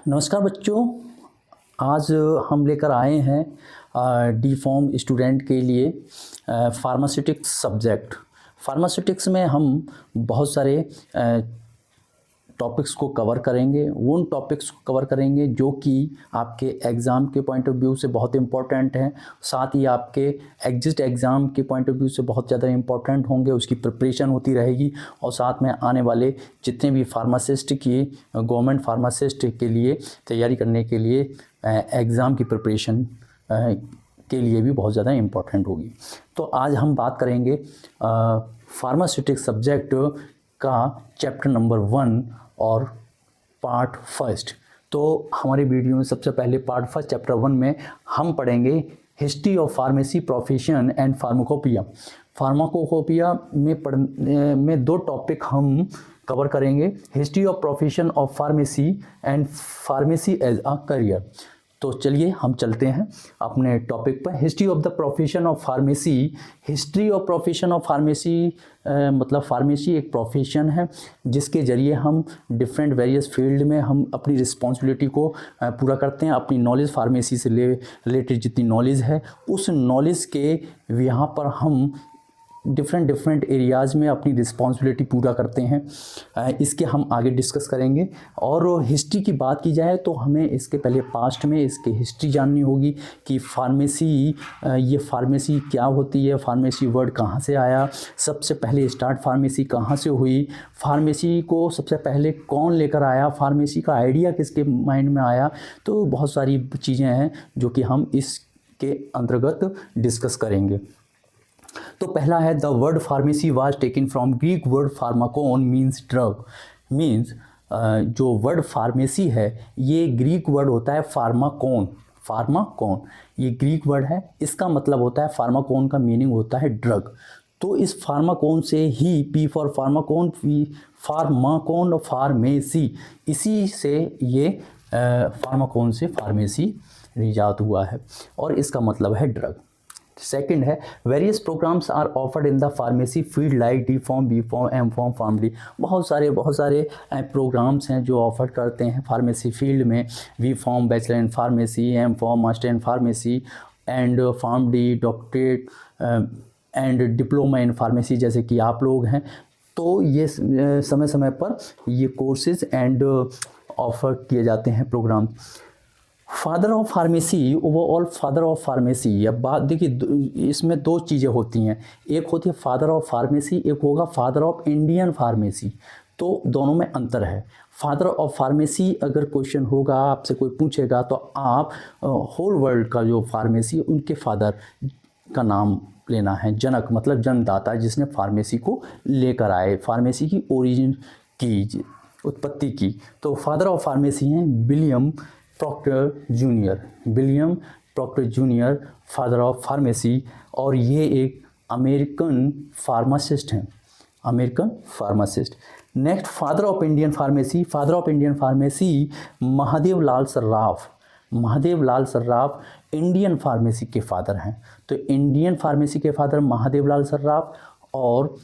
नमस्कार बच्चों, आज हम लेकर आए हैं डी फॉर्म स्टूडेंट के लिए फार्मास्यूटिक्स सब्जेक्ट। फार्मास्यूटिक्स में हम बहुत सारे टॉपिक्स को कवर करेंगे। उन टॉपिक्स को कवर करेंगे जो कि आपके एग्ज़ाम के पॉइंट ऑफ व्यू से बहुत इम्पोर्टेंट हैं, साथ ही आपके एग्जिट एग्ज़ाम के पॉइंट ऑफ व्यू से बहुत ज़्यादा इम्पोर्टेंट होंगे। उसकी प्रिपरेशन होती रहेगी और साथ में आने वाले जितने भी फार्मासिस्ट की गवर्नमेंट फार्मासिस्ट के लिए तैयारी करने के लिए एग्ज़ाम की प्रिपरेशन के लिए भी बहुत ज़्यादा इम्पोर्टेंट होगी। तो आज हम बात करेंगे फार्मास्यूटिक्स सब्जेक्ट का चैप्टर नंबर 1 और पार्ट फर्स्ट। तो हमारे वीडियो में सबसे पहले पार्ट फर्स्ट चैप्टर 1 में हम पढ़ेंगे history of pharmacy profession and pharmacopoeia. Pharmacopoeia में दो टॉपिक हम कवर करेंगे, history of profession of pharmacy and pharmacy as a career. तो चलिए हम चलते हैं अपने टॉपिक पर। History of the profession of pharmacy. History of profession of pharmacy मतलब फार्मेसी एक प्रोफेशन है जिसके ज़रिए हम डिफरेंट वेरियस फील्ड में हम अपनी रिस्पॉन्सिबिलिटी को पूरा करते हैं। अपनी नॉलेज फार्मेसी से रिलेटेड जितनी नॉलेज है उस नॉलेज के यहाँ पर हम डिफरेंट एरियाज़ में अपनी रिस्पॉन्सिबिलिटी पूरा करते हैं। इसके हम आगे डिस्कस करेंगे। और हिस्ट्री की बात की जाए तो हमें इसके पहले पास्ट में इसकी हिस्ट्री जाननी होगी कि ये फार्मेसी क्या होती है, फार्मेसी वर्ड कहाँ से आया, सबसे पहले स्टार्ट फार्मेसी कहाँ से हुई, फार्मेसी को सबसे पहले कौन लेकर आया, फार्मेसी का आइडिया किसके माइंड में आया। तो बहुत सारी चीज़ें हैं जो कि हम इसके अंतर्गत डिस्कस करेंगे। तो पहला है the word pharmacy was taken from Greek word pharmakon means drug. Means जो वर्ड फार्मेसी है ये ग्रीक वर्ड होता है फार्माकोन। फार्माकोन ये ग्रीक वर्ड है, इसका मतलब होता है फार्माकोन का मीनिंग होता है ड्रग। तो इस फार्माकोन से ही पी फॉर फार्माकोन, फार्माकोन फार्मेसी, इसी से ये फार्माकोन से फार्मेसी इजाद हुआ है और इसका मतलब है ड्रग। सेकंड है various programs are offered in the pharmacy field like D pharm, B pharm, M pharm, pharm D. बहुत सारे प्रोग्राम्स हैं जो ऑफर करते हैं फार्मेसी फील्ड में। B pharm bachelor in pharmacy, M pharm master in pharmacy and pharm D doctorate and diploma in pharmacy, जैसे कि आप लोग हैं। तो ये समय समय पर ये कोर्सेज एंड ऑफर किए जाते हैं program. Father of pharmacy, overall father of pharmacy. अब बात देखिए, इसमें दो चीज़ें होती हैं, एक होती है फादर ऑफ फार्मेसी, एक होगा फादर ऑफ इंडियन फार्मेसी। तो दोनों में अंतर है। फादर ऑफ फार्मेसी अगर क्वेश्चन होगा, आपसे कोई पूछेगा तो आप होल वर्ल्ड का जो फार्मेसी उनके फादर का नाम लेना है। जनक मतलब जन्मदाता, जिसने फार्मेसी को लेकर आए, फार्मेसी की ओरिजिन की उत्पत्ति की। तो फादर ऑफ फार्मेसी हैं William Procter junior. William Procter junior father of pharmacy, और ये एक अमेरिकन फार्मासिस्ट हैं, American pharmacist. Next father of Indian pharmacy. Father of Indian pharmacy Mahadev Lal Sarraf. Mahadev Lal Sarraf Indian pharmacy के फादर हैं। तो इंडियन फार्मेसी के फादर महादेव लाल सर्राफ और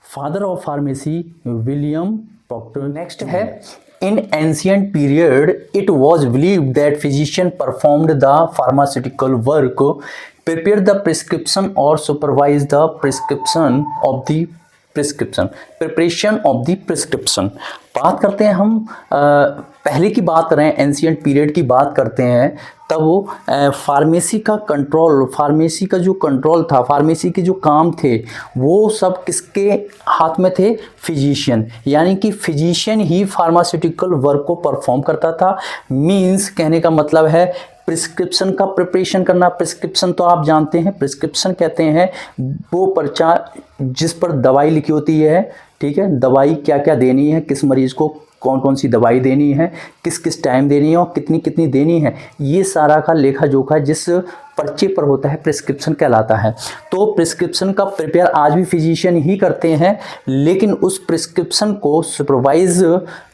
father of pharmacy William Procter. Next है in ancient period it was believed that physician performed the pharmaceutical work, prepared the prescription or supervised the prescription of the prescription, preparation of the prescription। बात करते हैं हम पहले की बात करें, ancient period की बात करते हैं, तब वो फार्मेसी का कंट्रोल, फार्मेसी का जो कंट्रोल था, फार्मेसी के जो काम थे वो सब किसके हाथ में थे? फिजिशियन। यानी कि फिजिशियन ही फार्मास्यूटिकल वर्क को परफॉर्म करता था। मींस कहने का मतलब है प्रिस्क्रिप्शन का प्रिपरेशन करना। प्रिस्क्रिप्शन तो आप जानते हैं, प्रिस्क्रिप्शन कहते हैं वो पर्चा जिस पर दवाई लिखी होती है, ठीक है, दवाई क्या क्या देनी है, किस मरीज़ को कौन कौन सी दवाई देनी है, किस किस टाइम देनी है और कितनी कितनी देनी है, ये सारा का लेखा जोखा जिस पर्चे पर होता है प्रिस्क्रिप्शन कहलाता है। तो प्रिस्क्रिप्शन का प्रिपेयर आज भी फिजिशियन ही करते हैं, लेकिन उस प्रिस्क्रिप्शन को सुपरवाइज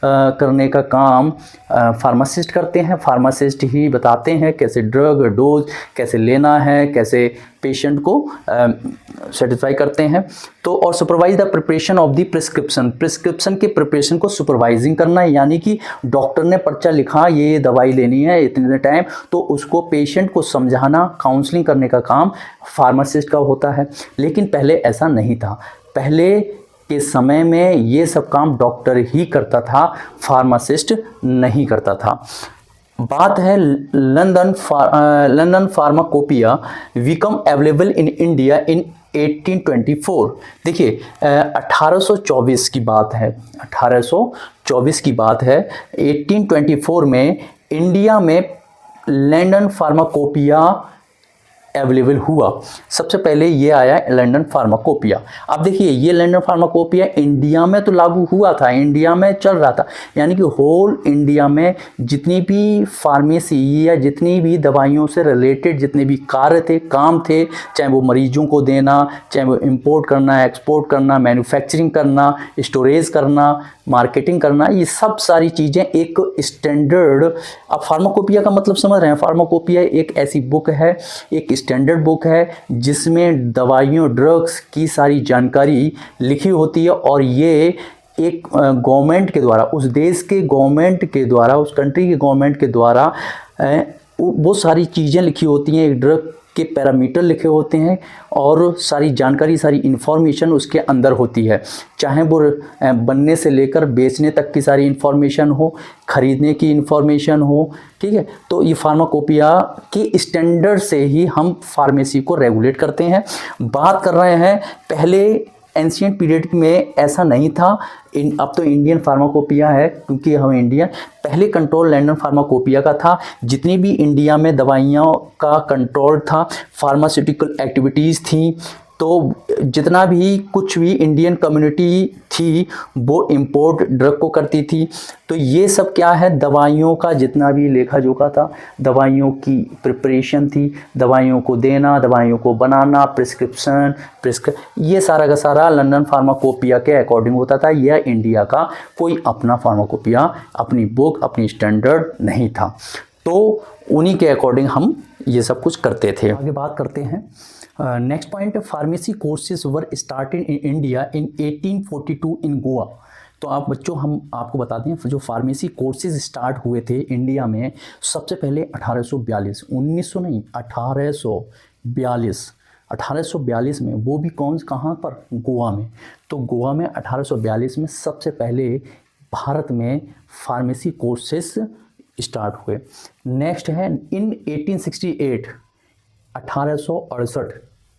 करने का काम फार्मासिस्ट करते हैं। फार्मासिस्ट ही बताते हैं कैसे ड्रग डोज कैसे लेना है, कैसे पेशेंट को सेटिस्फाई करते हैं। तो और supervise the preparation of the prescription के प्रिपरेशन को सुपरवाइजिंग करना है, यानी कि डॉक्टर ने पर्चा लिखा ये दवाई लेनी है इतने टाइम, तो उसको पेशेंट को समझाना, काउंसलिंग करने का काम फार्मासिस्ट का होता है। लेकिन पहले ऐसा नहीं था, पहले के समय में ये सब काम डॉक्टर ही करता था, फार्मासिस्ट नहीं करता था। बात है London pharmacopoeia become available in India in 1824। देखिए 1824 की बात है, 1824 की बात है। 1824 में इंडिया में लंदन फार्माकोपिया अवेलेबल हुआ। सबसे पहले ये आया लंदन फार्माकोपिया। अब देखिए ये लंदन फार्माकोपिया इंडिया में तो लागू हुआ था, इंडिया में चल रहा था, यानी कि होल इंडिया में जितनी भी फार्मेसी या जितनी भी दवाइयों से रिलेटेड जितने भी कार्य थे, काम थे, चाहे वो मरीजों को देना, चाहे वो इंपोर्ट करना, एक्सपोर्ट करना, मैन्युफैक्चरिंग करना, स्टोरेज करना, मार्केटिंग करना, ये सब सारी चीज़ें एक स्टैंडर्ड। अब फार्माकोपिया का मतलब समझ रहे हैं, फार्माकोपिया एक ऐसी बुक है, एक स्टैंडर्ड बुक है जिसमें दवाइयों, ड्रग्स की सारी जानकारी लिखी होती है, और ये एक गवर्नमेंट के द्वारा, उस देश के गवर्नमेंट के द्वारा, उस कंट्री के गवर्नमेंट के द्वारा वो सारी चीज़ें लिखी होती हैं, एक ड्रग के पैरामीटर लिखे होते हैं और सारी जानकारी, सारी इन्फॉर्मेशन उसके अंदर होती है, चाहे वो बनने से लेकर बेचने तक की सारी इन्फॉर्मेशन हो, खरीदने की इन्फॉर्मेशन हो, ठीक है। तो ये फार्माकोपिया के स्टैंडर्ड से ही हम फार्मेसी को रेगुलेट करते हैं। बात कर रहे हैं पहले एंशिएंट पीरियड में ऐसा नहीं था, अब तो इंडियन फार्माकोपिया है क्योंकि हम इंडियन। पहले कंट्रोल लंदन फार्माकोपिया का था, जितनी भी इंडिया में दवाइयों का कंट्रोल था, फार्मास्यूटिकल एक्टिविटीज़ थी, तो जितना भी कुछ भी इंडियन कम्युनिटी थी वो इंपोर्ट ड्रग को करती थी। तो ये सब क्या है, दवाइयों का जितना भी लेखा जोखा था, दवाइयों की प्रिपरेशन थी, दवाइयों को देना, दवाइयों को बनाना, ये सारा का सारा लंदन फार्माकोपिया के अकॉर्डिंग होता था। यह इंडिया का कोई अपना फार्माकोपिया, अपनी बुक, अपनी स्टैंडर्ड नहीं था, तो उन्हीं के अकॉर्डिंग हम ये सब कुछ करते थे। आगे बात करते हैं। Next point, pharmacy courses were started in India in 1842 इन गोवा। तो आप बच्चों, हम आपको बता दें जो फार्मेसी कोर्सेज स्टार्ट हुए थे इंडिया में सबसे पहले 1842, 1900 नहीं, 1842 में, वो भी कहाँ पर, गोवा में। तो गोवा में 1842 में सबसे पहले भारत में फार्मेसी कोर्सेज स्टार्ट हुए। नेक्स्ट है इन 1868, 1868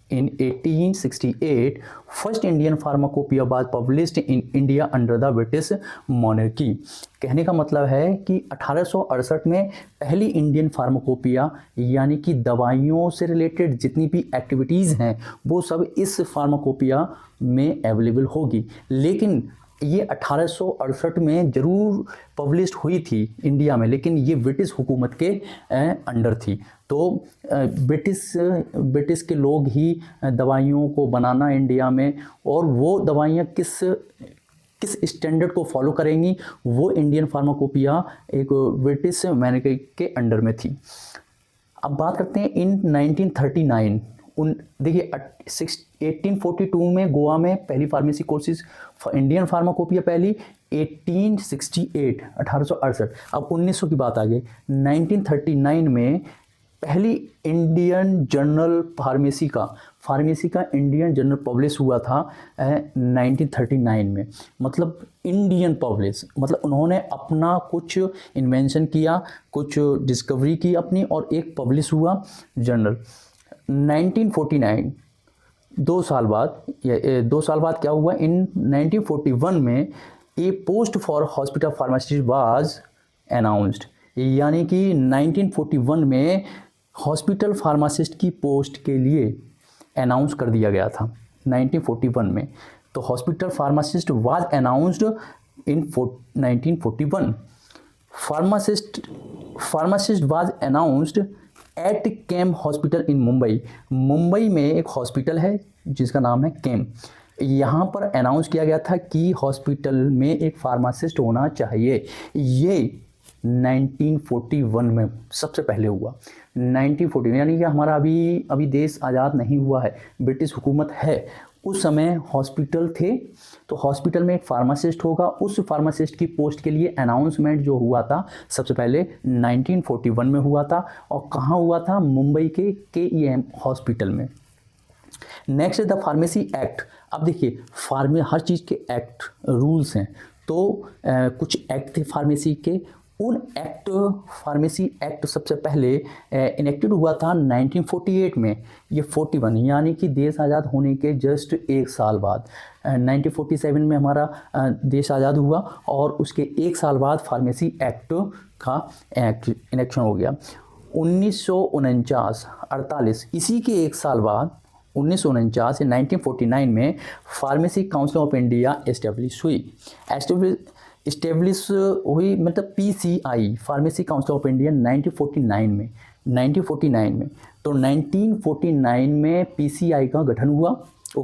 in 1868 first Indian pharmacopoeia was published in India under the British monarchy. कहने का मतलब है कि 1868 में पहली इंडियन फार्माकोपिया, यानी कि दवाइयों से रिलेटेड जितनी भी एक्टिविटीज़ हैं वो सब इस फार्माकोपिया में अवेलेबल होगी। लेकिन ये 1868 में ज़रूर पब्लिश हुई थी इंडिया में, लेकिन ये ब्रिटिश हुकूमत के अंडर थी। तो ब्रिटिश के लोग ही दवाइयों को बनाना इंडिया में, और वो दवाइयाँ किस स्टैंडर्ड को फॉलो करेंगी, वो इंडियन फार्माकोपिया एक ब्रिटिश मोनार्की के अंडर में थी। अब बात करते हैं इन 1939, देखिए 1842 में गोवा में पहली फार्मेसी कोर्सेज इंडियन फार्माकोपिया पहली, 1868। अब 1900 की बात आ गई। 1939 में पहली इंडियन जर्नल फार्मेसी का इंडियन जर्नल पब्लिश हुआ था 1939 में। मतलब इंडियन पब्लिश, मतलब उन्होंने अपना कुछ इन्वेंशन किया, कुछ डिस्कवरी की अपनी, और एक पब्लिश हुआ जर्नल। 1949, 2 साल बाद क्या हुआ, इन 1941 में a post for hospital pharmacist was announced, यानी कि 1941 में हॉस्पिटल फार्मासिस्ट की पोस्ट के लिए अनाउंस कर दिया गया था 1941 में। तो hospital pharmacist was announced in 1941। Pharmacist was announced at KEM hospital in Mumbai में एक हॉस्पिटल है जिसका नाम है केम। यहाँ पर अनाउंस किया गया था कि हॉस्पिटल में एक फार्मासिस्ट होना चाहिए। ये 1941 में सबसे पहले हुआ। 1940 यानी कि हमारा अभी देश आज़ाद नहीं हुआ है, ब्रिटिश हुकूमत है, उस समय हॉस्पिटल थे, तो हॉस्पिटल में एक फार्मासिस्ट होगा, उस फार्मासिस्ट की पोस्ट के लिए अनाउंसमेंट जो हुआ था सबसे पहले 1941 में हुआ था। और कहाँ हुआ था? मुंबई के KEM हॉस्पिटल में। नेक्स्ट है द फार्मेसी एक्ट। अब देखिए हर चीज़ के एक्ट रूल्स हैं, तो कुछ एक्ट थे फार्मेसी के, उन एक्ट फार्मेसी एक्ट सबसे पहले इनेक्टेड हुआ था 1948 में, ये 41 यानी कि देश आज़ाद होने के जस्ट एक साल बाद 1947 में हमारा देश आज़ाद हुआ, और उसके एक साल बाद फार्मेसी एक्ट का इनेक्शन हो गया। 1949 इसी के एक साल बाद 1949 या 1949 में pharmacy council of India establish हुई, मतलब PCI pharmacy council of India 1949 में। तो 1949 में PCI का गठन हुआ,